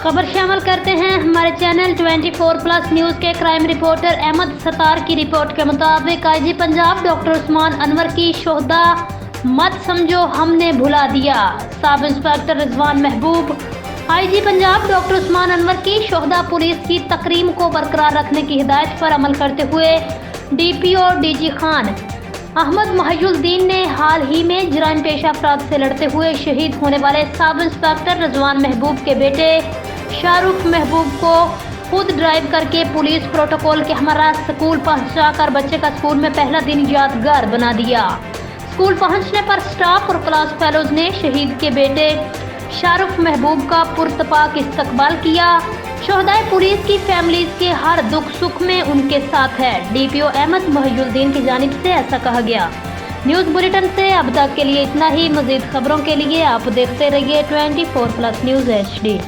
खबर शामिल करते हैं हमारे चैनल 24+ न्यूज़ के क्राइम रिपोर्टर अहमद सत्तार की रिपोर्ट के मुताबिक आईजी पंजाब डॉक्टर उस्मान अनवर की शोहदा मत समझो हमने भुला दिया। सब इंस्पेक्टर रिजवान महबूब। आईजी पंजाब डॉक्टर उस्मान अनवर की शोहदा पुलिस की तकरीम को बरकरार रखने की हिदायत पर अमल करते हुए डीपीओ डीजी खान अहमद महिजुद्दीन ने हाल ही में जराइम पेशा अफराद से लड़ते हुए शहीद होने वाले सब इंस्पेक्टर रिजवान महबूब के बेटे शाहरुख महबूब को खुद ड्राइव करके पुलिस प्रोटोकॉल के हमरा स्कूल पहुंचाकर बच्चे का स्कूल में पहला दिन यादगार बना दिया। स्कूल पहुंचने पर स्टाफ और क्लास फेलोज ने शहीद के बेटे शाहरुख महबूब का पुरतपाक इस्तकबाल किया। शोहदाए पुलिस की फैमिलीज के हर दुख सुख में उनके साथ है। डीपीओ अहमद महिजुद्दीन की जानिब से ऐसा कहा गया। न्यूज़ बुलेटिन से अब तक के लिए इतना ही। मजीद खबरों के लिए आप देखते रहिए 24+ न्यूज़ HD।